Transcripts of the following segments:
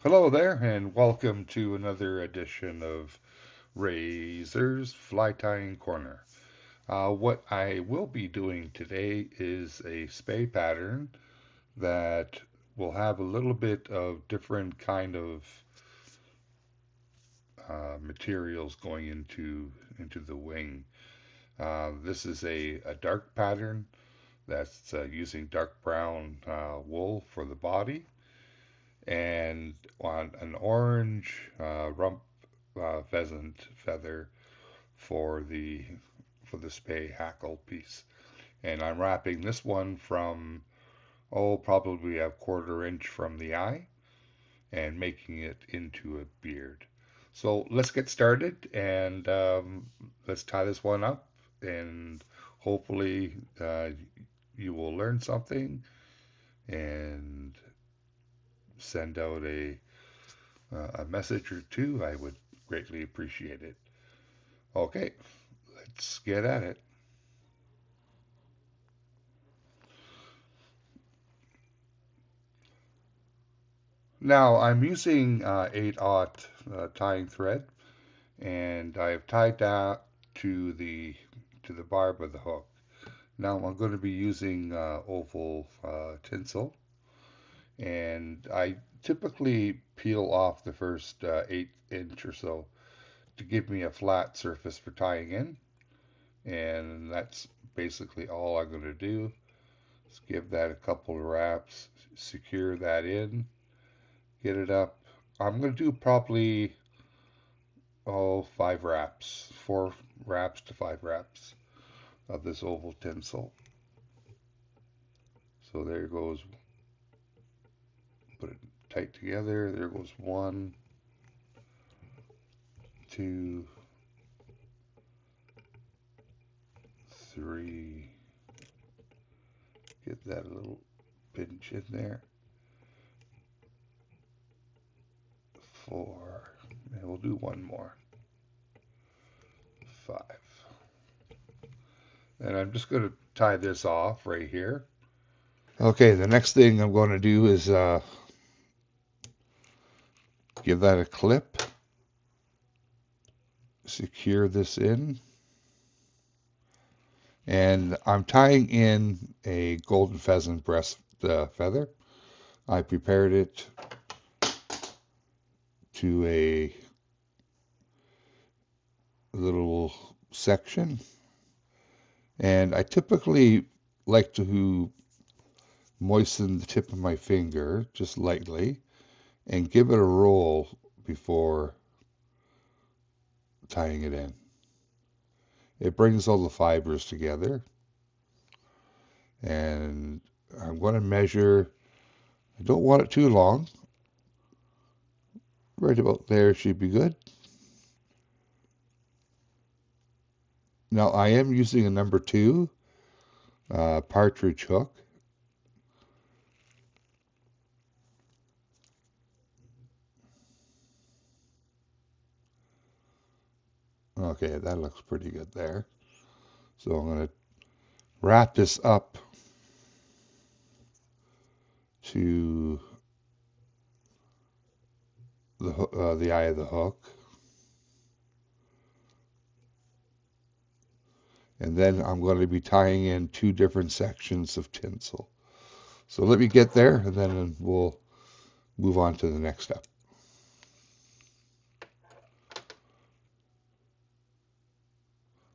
Hello there, and welcome to another edition of Razzor's Fly Tying Corner. What I will be doing today is a spay pattern that will have a little bit of different kind of materials going into the wing. This is a dark pattern that's using dark brown wool for the body and on an orange rump pheasant feather for the spay hackle piece. And I'm wrapping this one from probably a quarter inch from the eye and making it into a beard. So let's get started and let's tie this one up and hopefully you will learn something and send out a message or two. I would greatly appreciate it. Okay, let's get at it. Now I'm using 8/0 tying thread, and I've tied that to the barb of the hook. Now I'm going to be using oval tinsel, and I typically peel off the first 8 inch or so to give me a flat surface for tying in, and that's basically all I'm going to do. Just give that a couple of wraps, secure that in, get it up. I'm going to do probably 5 wraps, 4 wraps to 5 wraps of this oval tinsel. So there goes, put it tight together. There goes 1, 2, 3. Get that little pinch in there. 4, and we'll do one more. 5. And I'm just going to tie this off right here. Okay, the next thing I'm going to do is give that a clip, secure this in, and I'm tying in a golden pheasant breast feather. I prepared it to a little section, and I typically like to moisten the tip of my finger just lightly and give it a roll before tying it in. It brings all the fibers together, and I'm going to measure. I don't want it too long. Right about there should be good. Now I am using a number 2 partridge hook. Okay, that looks pretty good there. So I'm going to wrap this up to the eye of the hook. And then I'm going to be tying in 2 different sections of tinsel. So let me get there, and then we'll move on to the next step.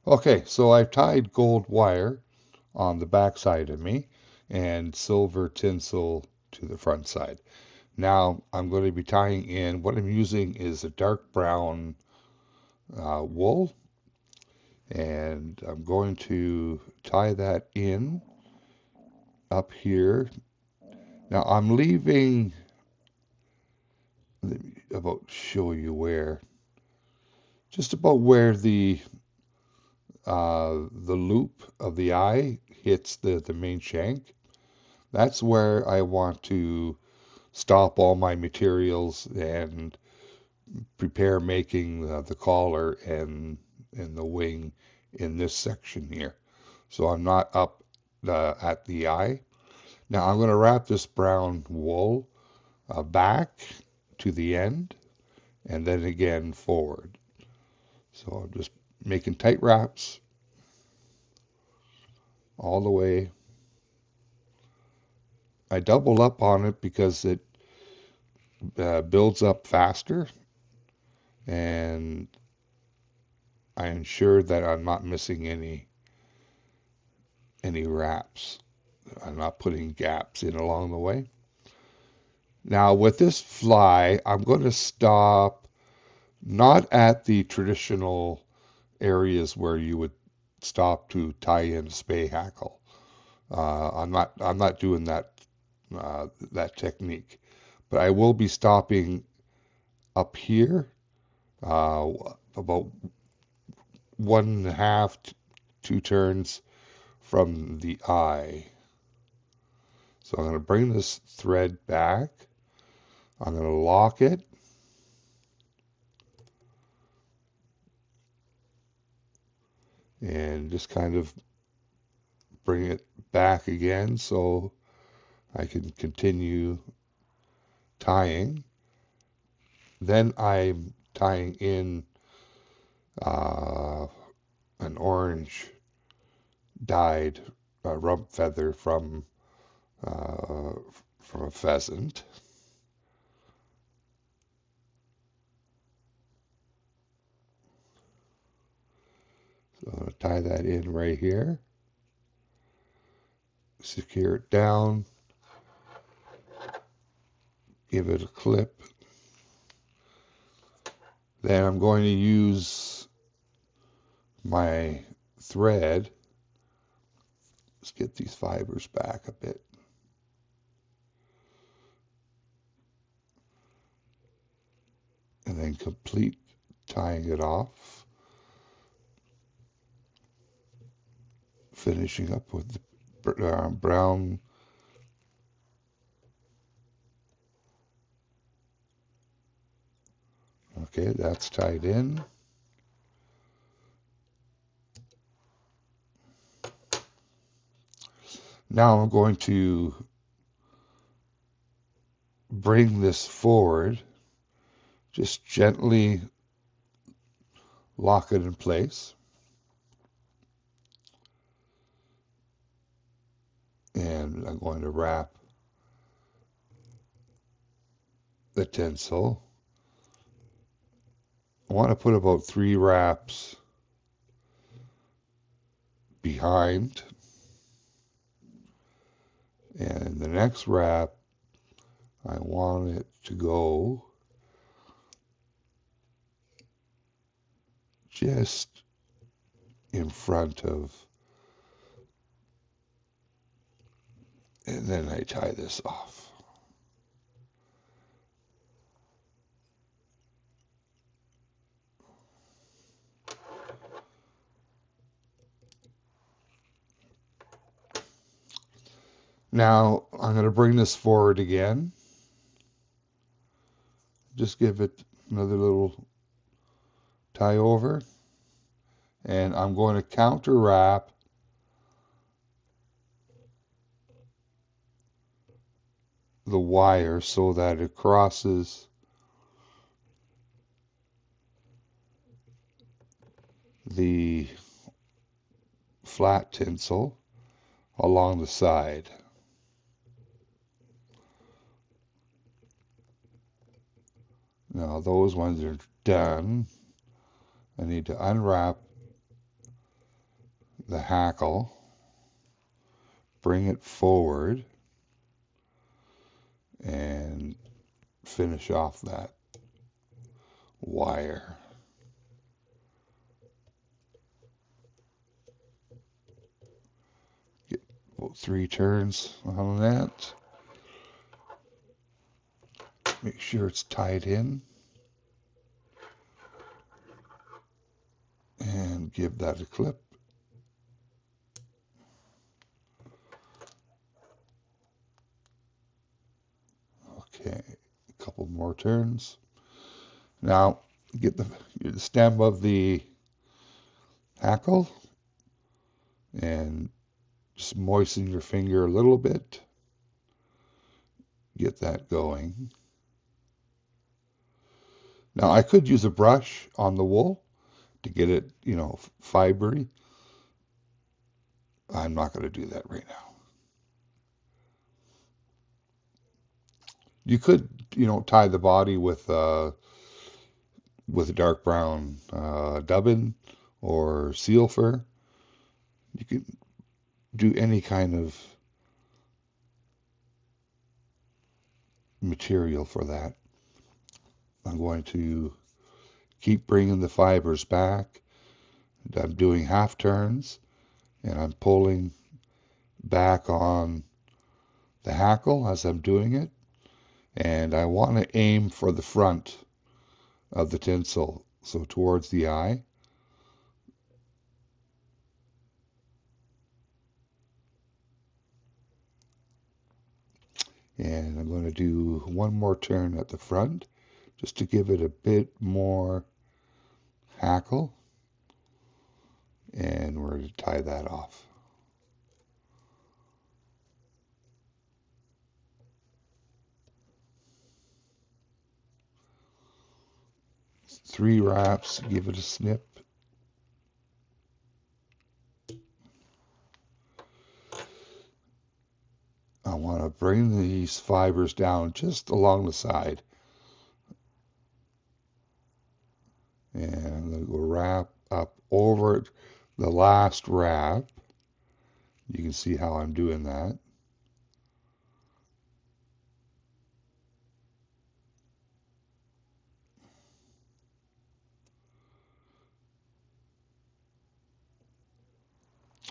Okay, so I've tied gold wire on the back side of me and silver tinsel to the front side. Now I'm going to be tying in, what I'm using is a dark brown wool, and I'm going to tie that in up here. Now I'm leaving, let me about show you where, just about where the loop of the eye hits the main shank. That's where I want to stop all my materials and prepare making the collar and the wing in this section here. So I'm not up at the eye. Now I'm going to wrap this brown wool back to the end and then again forward. So I'm just making tight wraps all the way. I double up on it because it builds up faster, and I ensure that I'm not missing any wraps. I'm not putting gaps in along the way. Now with this fly, I'm going to stop not at the traditional areas where you would stop to tie in a spay hackle. I'm not doing that technique, but I will be stopping up here, uh, about 1.5 to 2 turns from the eye. So I'm going to bring this thread back. I'm going to lock it. And just kind of bring it back again so I can continue tying. Then I'm tying in an orange dyed rump feather uh, from a pheasant. So I'm going to tie that in right here. Secure it down. Give it a clip. Then I'm going to use my thread. Let's get these fibers back a bit. And then complete tying it off. Finishing up with the brown. Okay, that's tied in. Now I'm going to bring this forward, just gently lock it in place. And I'm going to wrap the tinsel. I want to put about 3 wraps behind. And the next wrap, I want it to go just in front of, and then I tie this off. Now I'm going to bring this forward again. Just give it another little tie over. And I'm going to counter wrap the wire so that it crosses the flat tinsel along the side. Now those ones are done. I need to unwrap the hackle, bring it forward, and finish off that wire. Get about 3 turns on that. Make sure it's tied in. And give that a clip. Okay, a couple more turns. Now get the stem of the hackle and just moisten your finger a little bit. Get that going. Now I could use a brush on the wool to get it, fibery. I'm not going to do that right now. You could, tie the body with a dark brown dubbin or seal fur. You could do any kind of material for that. I'm going to keep bringing the fibers back. I'm doing half turns and I'm pulling back on the hackle as I'm doing it. And I want to aim for the front of the tinsel, so towards the eye. And I'm going to do one more turn at the front just to give it a bit more hackle. And we're going to tie that off. Three wraps, give it a snip. I want to bring these fibers down just along the side. And I'm going to go wrap up over the last wrap. You can see how I'm doing that.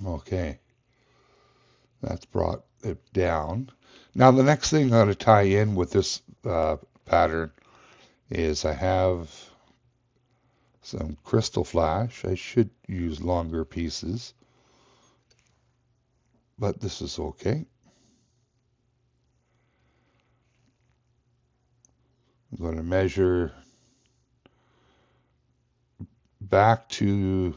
Okay, that's brought it down. Now the next thing I'm going to tie in with this pattern is I have some crystal flash. I should use longer pieces, but this is okay. I'm going to measure back to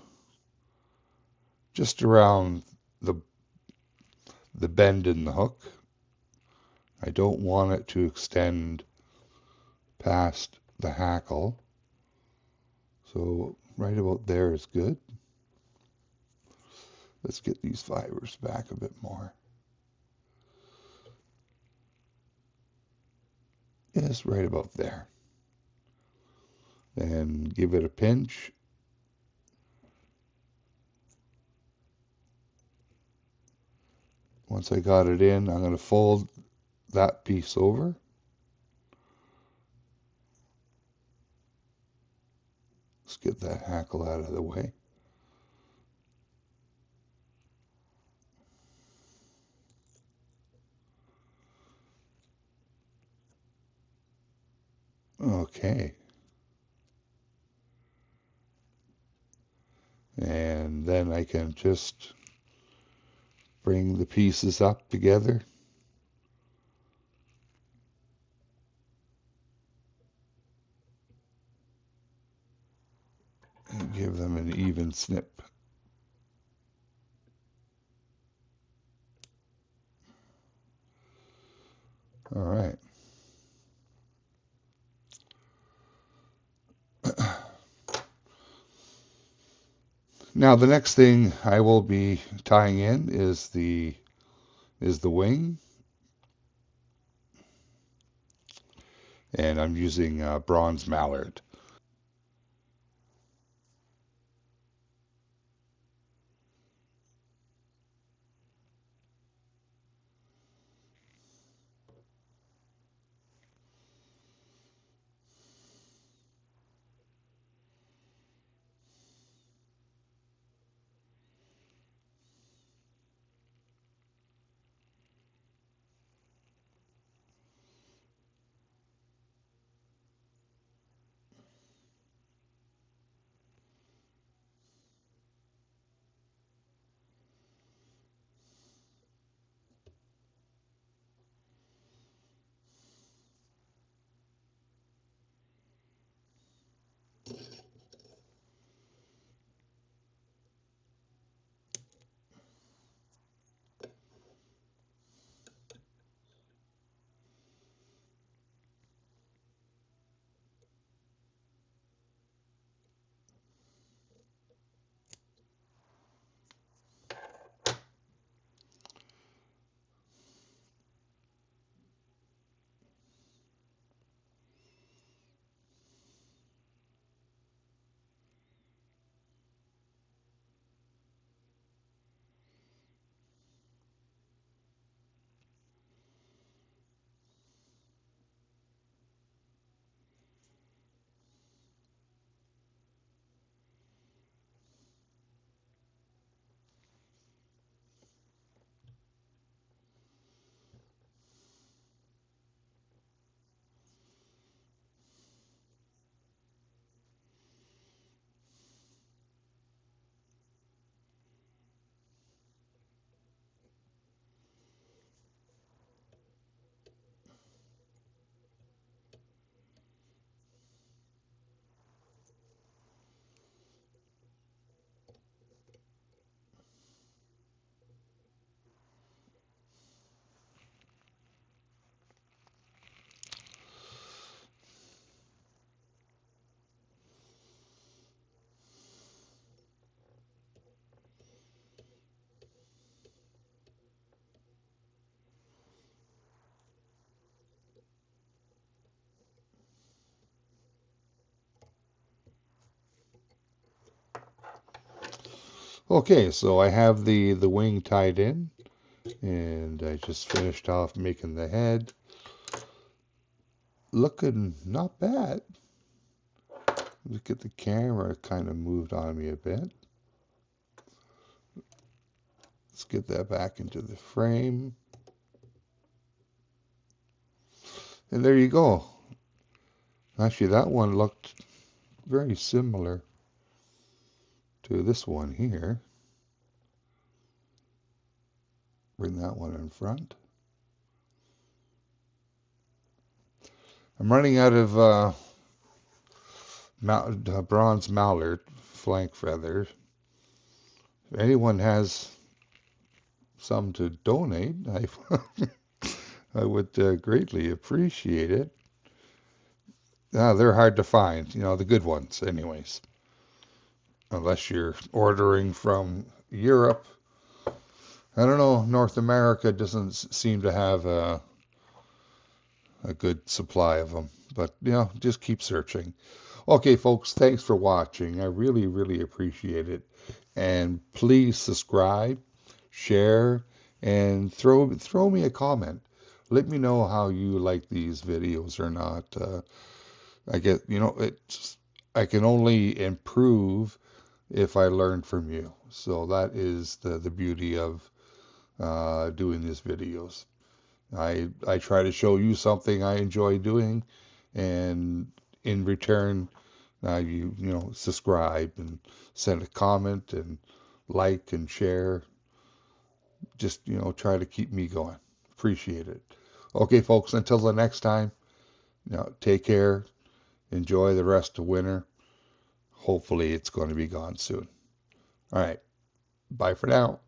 just around the bend in the hook. I don't want it to extend past the hackle. So right about there is good. Let's get these fibers back a bit more. Yes, right about there. Then give it a pinch. Once I got it in, I'm going to fold that piece over. Let's get that hackle out of the way. Okay. And then I can just bring the pieces up together. And give them an even snip. All right. Now the next thing I will be tying in is the wing, and I'm using bronze mallard. Okay, so I have the wing tied in, and I just finished off making the head. Looking not bad. Look at the camera, kind of moved on me a bit. Let's get that back into the frame. And there you go. Actually, that one looked very similar to this one here. Bring that one in front. I'm running out of bronze mallard flank feathers. If anyone has some to donate, I would greatly appreciate it. They're hard to find, the good ones, anyways. Unless you're ordering from Europe. I don't know, North America doesn't seem to have a good supply of them. But, just keep searching. Okay, folks, thanks for watching. I really, really appreciate it. And please subscribe, share, and throw me a comment. Let me know how you like these videos or not. I get, I can only improve if I learn from you. So that is the beauty of doing these videos. I try to show you something I enjoy doing, and in return, you subscribe and send a comment and like and share. Just try to keep me going. Appreciate it. Okay, folks. Until the next time. Take care. Enjoy the rest of winter. Hopefully, it's going to be gone soon. All right. Bye for now.